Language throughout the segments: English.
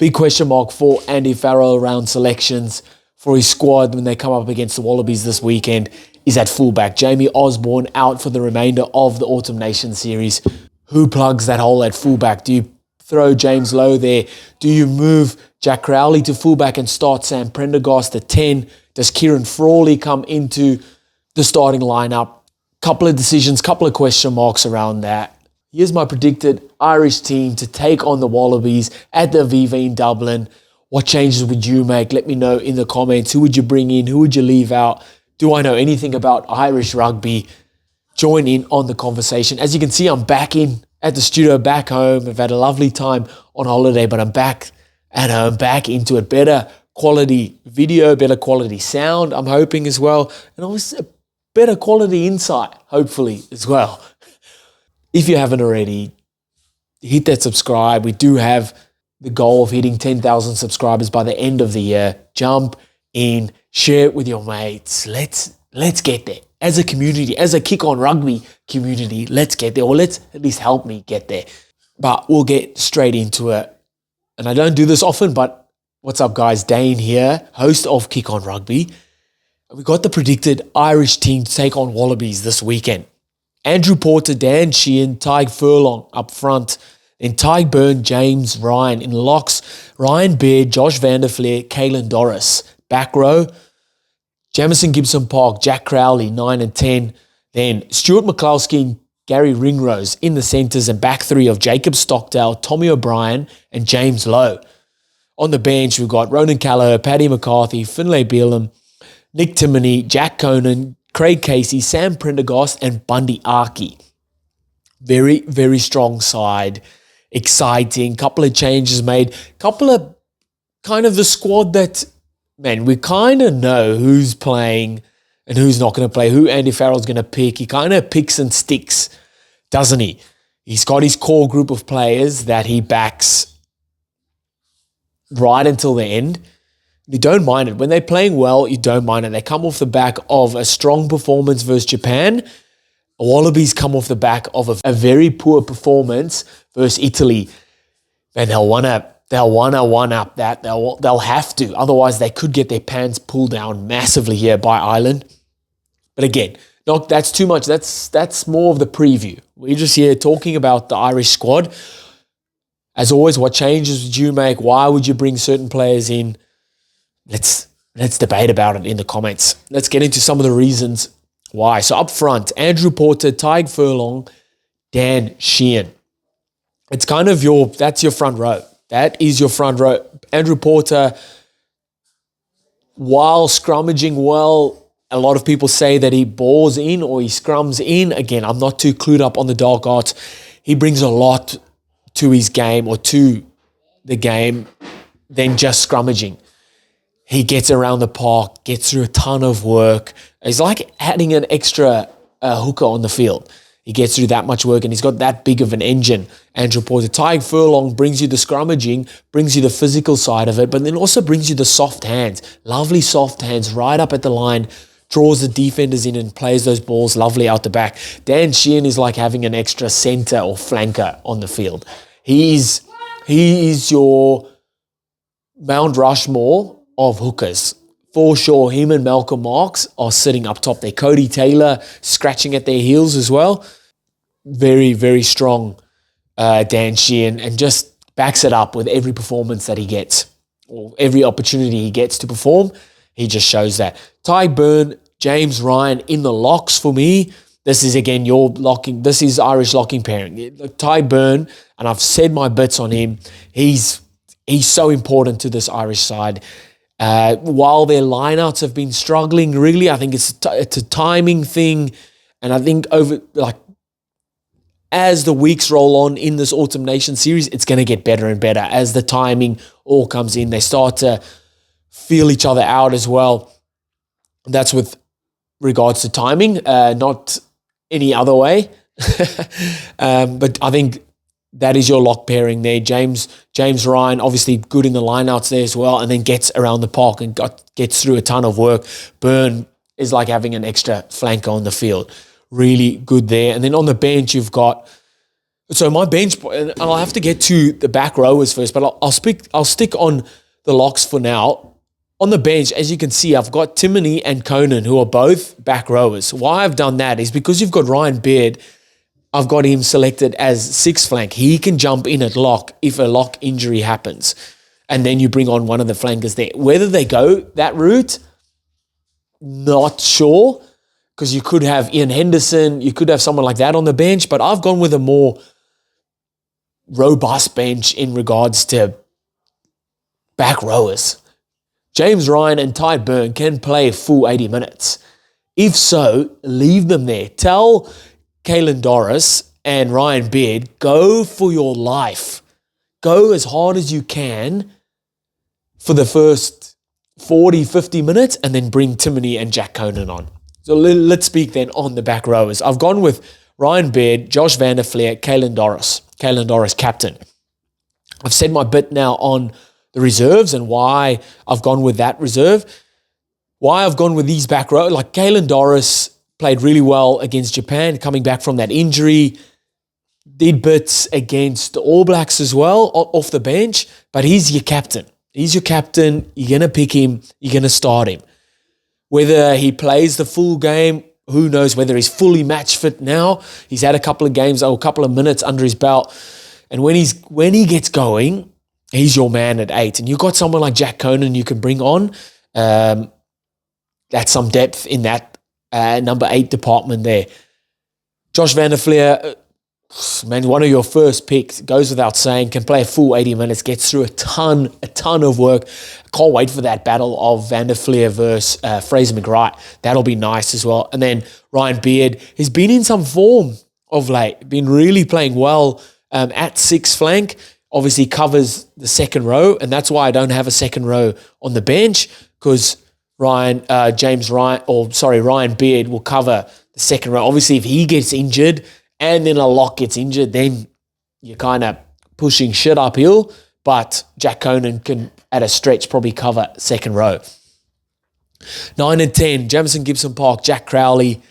Big question mark for Andy Farrell around selections for his squad when they come up against the Wallabies this weekend is at fullback. Jamie Osborne out for the remainder of the Autumn Nation series. Who plugs that hole at fullback? Do you throw James Lowe there? Do you move Jack Crowley to fullback and start Sam Prendergast at 10? Does Kieran Frawley come into the starting lineup? Couple of decisions, couple of question marks around that. Here's my predicted Irish team to take on the Wallabies at the Aviva in Dublin. What changes would you make? Let me know in the comments. Who would you bring in? Who would you leave out? Do I know anything about Irish rugby? Join in on the conversation. As you can see, I'm back in at the studio, back home. I've had a lovely time on holiday, but I'm back at home, back into it. Better quality video, better quality sound, I'm hoping as well. And always a better quality insight, hopefully, as well. If you haven't already, hit that subscribe. We do have the goal of hitting 10,000 subscribers by the end of the year. Jump in, share it with your mates. Let's get there. As a community, as a Kick On Rugby community, let's get there. Or let's at least help me get there. But we'll get straight into it. And I don't do this often, but what's up, guys? Dane here, host of Kick On Rugby. We got the predicted Irish team to take on Wallabies this weekend. Andrew Porter, Dan Sheehan, Tyg Furlong up front. Then Tyg Byrne, James Ryan in locks. Ryan Baird, Josh Vanderfleer, Caelan Doris. Back row, Jamison Gibson Park, Jack Crowley, 9 and 10. Then Stuart McCloskey and Gary Ringrose in the centres, and back three of Jacob Stockdale, Tommy O'Brien and James Lowe. On the bench, we've got Ronan Callagher, Paddy McCarthy, Finlay Beelum, Nick Timoney, Jack Conan, Craig Casey, Sam Prendergast, and Bundy Aki. Very, very strong side. Exciting. Couple of changes made. Couple of kind of the squad that, man, we kind of know who's playing and who's not going to play, who Andy Farrell's going to pick. He kind of picks and sticks, doesn't he? He's got his core group of players that he backs right until the end. You don't mind it. When they're playing well, you don't mind it. They come off the back of a strong performance versus Japan. Wallabies come off the back of a very poor performance versus Italy. And they'll wanna one-up that. They'll have to. Otherwise, they could get their pants pulled down massively here by Ireland. But again, that's too much. That's more of the preview. We're just here talking about the Irish squad. As always, what changes would you make? Why would you bring certain players in? Let's debate about it in the comments. Let's get into some of the reasons why. So up front, Andrew Porter, Tyg Furlong, Dan Sheehan. It's kind of that's your front row. That is your front row. Andrew Porter, while scrummaging well, a lot of people say that he bores in or he scrums in. Again, I'm not too clued up on the dark arts. He brings a lot to his game or to the game than just scrummaging. He gets around the park, gets through a ton of work. He's like adding an extra hooker on the field. He gets through that much work and he's got that big of an engine. Andrew Porter. Tyg Furlong brings you the scrummaging, brings you the physical side of it, but then also brings you the soft hands. Lovely soft hands right up at the line, draws the defenders in and plays those balls lovely out the back. Dan Sheehan is like having an extra centre or flanker on the field. He is your Mount Rushmore of hookers. For sure, him and Malcolm Marks are sitting up top there. Cody Taylor scratching at their heels as well. Very, very strong Dan Sheehan, and just backs it up with every performance that he gets, or every opportunity he gets to perform. He just shows that. Tyg Byrne, James Ryan in the locks for me. This is, again, your locking. This is Irish locking pairing. Tyg Byrne, and I've said my bits on him. He's so important to this Irish side. While their lineouts have been struggling, really, I think it's a timing thing. And I think as the weeks roll on in this Autumn Nation series, it's going to get better and better. As the timing all comes in, they start to feel each other out as well. That's with regards to timing, not any other way. But I think that is your lock pairing there. James Ryan, obviously good in the lineouts there as well, and then gets around the park and gets through a ton of work. Byrne is like having an extra flanker on the field. Really good there. And then on the bench, you've got So my bench, and I'll have to get to the back rowers first, but I'll stick on the locks for now. On the bench, as you can see, I've got Timony and Conan, who are both back rowers. Why I've done that is because you've got Ryan Beard. I've got him selected as sixth flank. He can jump in at lock if a lock injury happens. And then you bring on one of the flankers there. Whether they go that route, not sure, because you could have Ian Henderson, you could have someone like that on the bench, but I've gone with a more robust bench in regards to back rowers. James Ryan and Ty Byrne can play a full 80 minutes. If so, leave them there. Tell Caelan Doris and Ryan Beard, go for your life. Go as hard as you can for the first 40, 50 minutes and then bring Timony and Jack Conan on. So let's speak then on the back rowers. I've gone with Ryan Beard, Josh van der Flier, Caelan Doris captain. I've said my bit now on the reserves and why I've gone with that reserve. Why I've gone with these back row, like Caelan Doris played really well against Japan, coming back from that injury, did bits against the All Blacks as well, off the bench, but he's your captain. He's your captain. You're going to pick him. You're going to start him. Whether he plays the full game, who knows, whether he's fully match fit now. He's had a couple of games or a couple of minutes under his belt. And when he gets going, he's your man at 8. And you've got someone like Jack Conan you can bring on. That's some depth in that number 8 department there. Josh van der Flier, man, one of your first picks, goes without saying, can play a full 80 minutes, gets through a ton of work. Can't wait for that battle of Van der Flier versus Fraser McWright. That'll be nice as well. And then Ryan Beard has been in some form of late, been really playing well at 6 flank. Obviously covers the second row, and that's why I don't have a second row on the bench, because Ryan Beard will cover the second row. Obviously, if he gets injured and then a lock gets injured, then you're kind of pushing shit uphill. But Jack Conan can, at a stretch, probably cover second row. 9 and 10, Jamison Gibson Park, Jack Crowley.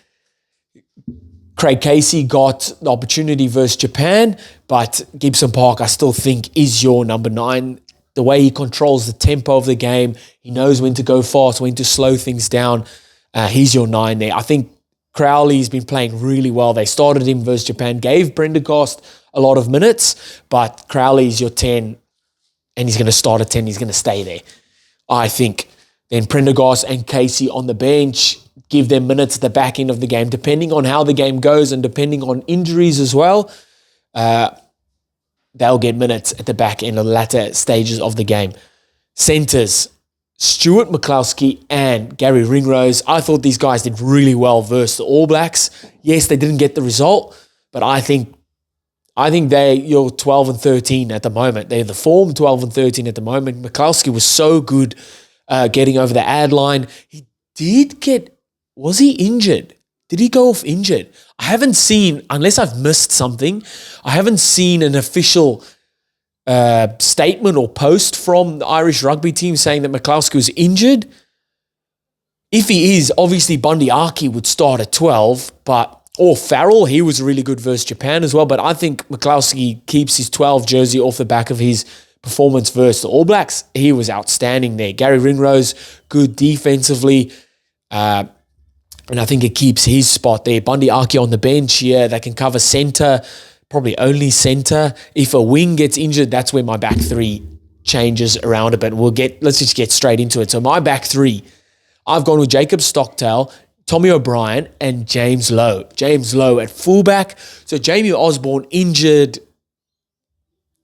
Craig Casey got the opportunity versus Japan, but Gibson Park, I still think, is your number 9. The way he controls the tempo of the game, he knows when to go fast, when to slow things down. He's your 9 there. I think Crowley's been playing really well. They started him versus Japan, gave Prendergast a lot of minutes, but Crowley's your 10, and he's going to start at 10. He's going to stay there, I think. Then Prendergast and Casey on the bench, give them minutes at the back end of the game, depending on how the game goes and depending on injuries as well. They'll get minutes at the back end of the latter stages of the game. Centers, Stuart McCloskey and Gary Ringrose. I thought these guys did really well versus the All Blacks. Yes, they didn't get the result, but I think you're 12 and 13 at the moment. They're the form 12 and 13 at the moment. McCloskey was so good getting over the ad line. He did get... Was he injured? Did he go off injured? I haven't seen, unless I've missed something, I haven't seen an official statement or post from the Irish rugby team saying that McCloskey was injured. If he is, obviously Bundy Aki would start at 12, or Farrell, he was really good versus Japan as well, but I think McCloskey keeps his 12 jersey off the back of his performance versus the All Blacks. He was outstanding there. Gary Ringrose, good defensively. And I think it keeps his spot there. Bundy Aki on the bench, yeah, they can cover centre, probably only centre. If a wing gets injured, that's where my back 3 changes around a bit. Let's just get straight into it. So my back 3, I've gone with Jacob Stockdale, Tommy O'Brien, and James Lowe. James Lowe at fullback. So Jamie Osborne injured,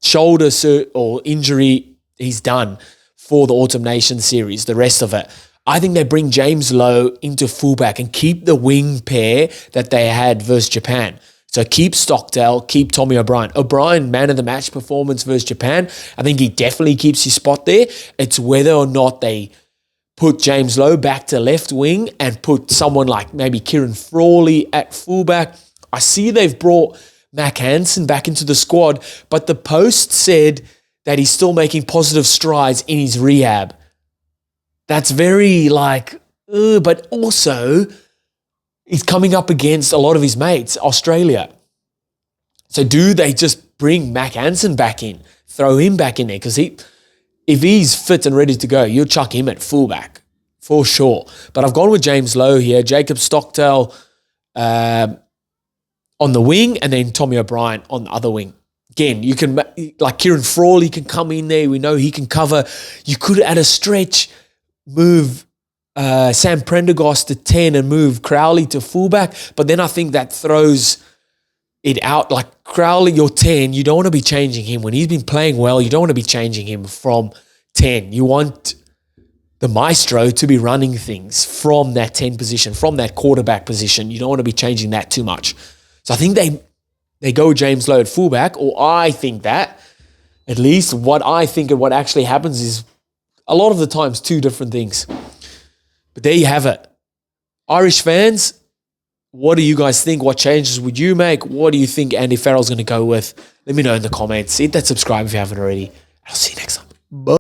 shoulder or injury, he's done for the Autumn Nations series, the rest of it. I think they bring James Lowe into fullback and keep the wing pair that they had versus Japan. So keep Stockdale, keep Tommy O'Brien. O'Brien, man of the match performance versus Japan. I think he definitely keeps his spot there. It's whether or not they put James Lowe back to left wing and put someone like maybe Kieran Frawley at fullback. I see they've brought Mac Hansen back into the squad, but the Post said that he's still making positive strides in his rehab. That's very but also he's coming up against a lot of his mates, Australia. So do they just bring Mac Hansen back in, throw him back in there? Because if he's fit and ready to go, you'll chuck him at fullback for sure. But I've gone with James Lowe here, Jacob Stockdale on the wing, and then Tommy O'Brien on the other wing. Again, you can, like Kieran Frawley can come in there. We know he can cover. You could, at a stretch, move Sam Prendergast to 10 and move Crowley to fullback. But then I think that throws it out. Like Crowley, your 10, you don't want to be changing him. When he's been playing well, you don't want to be changing him from 10. You want the maestro to be running things from that 10 position, from that quarterback position. You don't want to be changing that too much. So I think they go James Lowe at fullback, or I think that. At least what I think and what actually happens is a lot of the times two different things. But there you have it. Irish fans, what do you guys think? What changes would you make? What do you think Andy Farrell's going to go with? Let me know in the comments. Hit that subscribe if you haven't already. I'll see you next time. Bye.